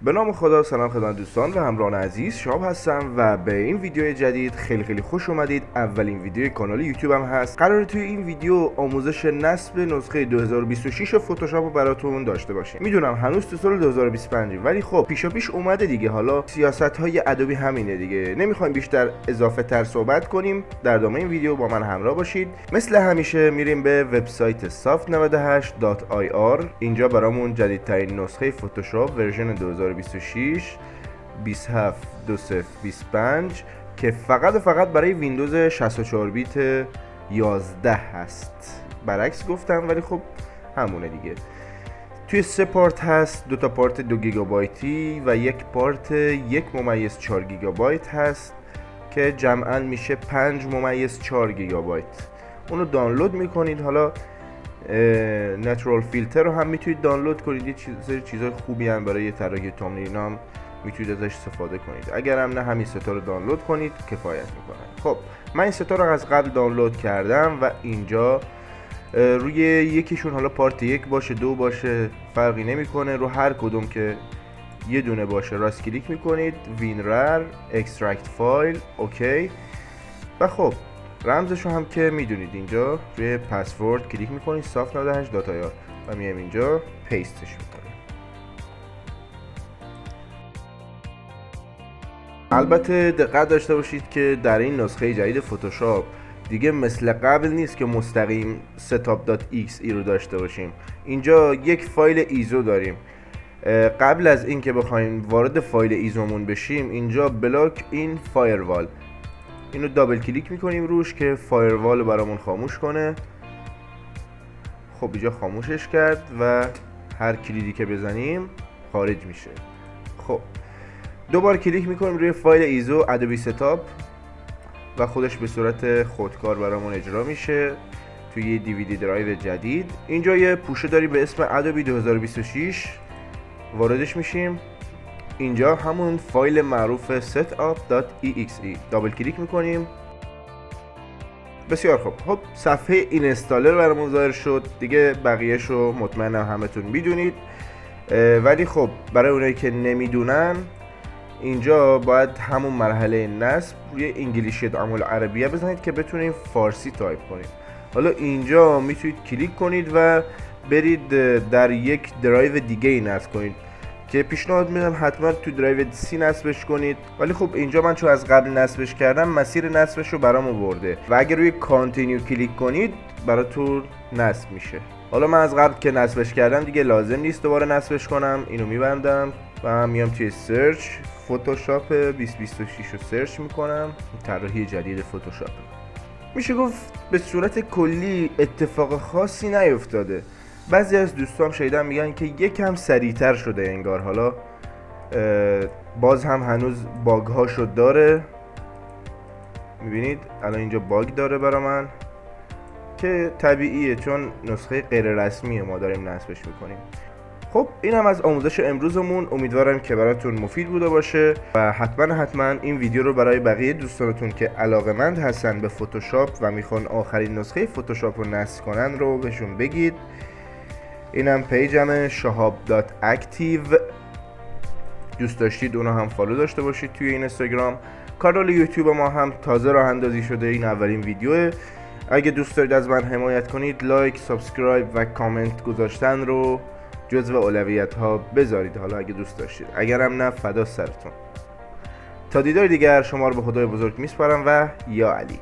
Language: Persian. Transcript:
به نام خدا. سلام خدمت دوستان و همراهان عزیز، شاب هستم و به این ویدیو جدید خیلی خوش اومدید. اولین ویدیو کانال یوتیوبم هست. قراره توی این ویدیو آموزش نصب نسخه 2026 فتوشاپ رو براتون داشته باشیم. میدونم هنوز تو سال 2025 ولی خب پیش اومده دیگه. حالا سیاست های ادوبی همینه دیگه. نمیخوایم بیشتر اضافه تر صحبت کنیم. در ادامه این ویدیو با من همراه باشید. مثل همیشه میریم به وبسایت soft98.ir. اینجا برامون جدیدترین نسخه فتوشاپ ورژن 2026 272025 که فقط برای ویندوز 64 بیت 11 هست. برعکس گفتم ولی خب همونه دیگه. توی 3 پارت هست، 2 تا پارت 2 گیگابایتی و 1 پارت 1.4 گیگابایت هست که جمعاً میشه 5.4 گیگابایت. اونو دانلود میکنید. حالا نچرال فیلتر رو هم میتونید دانلود کنید. یه چیزای خوبی هم برای طراحی تامنیل هم میتونید ازش استفاده کنید. اگر هم نه همین ستا رو دانلود کنید کفایت میکنه. خب من این ستا رو از قبل دانلود کردم و اینجا روی یکیشون، حالا پارت 1 باشه 2 باشه فرقی نمیکنه، رو هر کدوم که یه دونه باشه راست کلیک میکنید، وینرر، اکسترکت فایل، اوکی. و خب رمزش رو هم که میدونید اینجا روی پسورد کلیک میکنید soft98.ir و میایم اینجا پیستش میکنیم. البته دقت داشته باشید که در این نسخه جدید فتوشاپ دیگه مثل قبل نیست که مستقیم setup.exe رو داشته باشیم. اینجا یک فایل ایزو داریم. قبل از این که بخوایم وارد فایل ایزومون بشیم، اینجا بلاک این فایروال، اینو دابل کلیک میکنیم روش که فایروال رو برامون خاموش کنه. خب اینجا خاموشش کرد و هر کلیدی که بزنیم خارج میشه. خب دوبار کلیک میکنیم روی فایل ایزو ادوبی ستاپ و خودش به صورت خودکار برامون اجرا میشه توی یه دیویدی درایو جدید. اینجا یه پوشه داریم به اسم ادوبی 2026، واردش میشیم. اینجا همون فایل معروف setup.exe دابل کلیک میکنیم. بسیار خب صفحه اینستالر برامون ظاهر شد دیگه. بقیه‌شو مطمئنم همتون میدونید، ولی خب برای اونایی که نمیدونن اینجا باید همون مرحله نصب روی انگلیسی دعامل عربیه بزنید که بتونید فارسی تایپ کنید. حالا اینجا میتونید کلیک کنید و برید در یک درایو دیگه ای نصب کنید که پیشنهاد میدم حتما تو درایو سی نصبش کنید. ولی خب اینجا من چون از قبل نصبش کردم مسیر نصبش رو برام آورده و اگر روی کانتینیو کلیک کنید براتون نصب میشه. حالا من از قبل که نصبش کردم دیگه لازم نیست دوباره نصبش کنم. اینو میبندم و میام توی سرچ فتوشاپ 2026 رو سرچ میکنم. طراحی جدید فتوشاپ. میشه گفت به صورت کلی اتفاق خاصی نیفتاده. بعضی از دوستان شنیدم میگن که یکم سریعتر شده انگار. حالا باز هم هنوز باگ هاشو داره. میبینید الان اینجا باگ داره برا من که طبیعیه چون نسخه غیر رسمیه ما داریم نصبش میکنیم. خب این هم از آموزش امروزمون. امیدوارم که براتون مفید بوده باشه و حتما این ویدیو رو برای بقیه دوستانتون که علاقه‌مند هستن به فتوشاپ و میخوان آخرین نسخه فتوشاپ رو نصب کنن رو بهشون بگید. اینم پیجمه shahab.active، دوست داشتید اونو هم فالو داشته باشید توی اینستاگرام. کانال یوتیوب ما هم تازه راه اندازی شده. این اولین ویدیوه. اگه دوست دارید از من حمایت کنید لایک، سابسکرایب و کامنت گذاشتن رو جزو اولویت ها بذارید. حالا اگه دوست داشتید، اگرم نه فدا سرتون. تا دیدار دیگر شما رو به خدای بزرگ میسپارم و یا علی.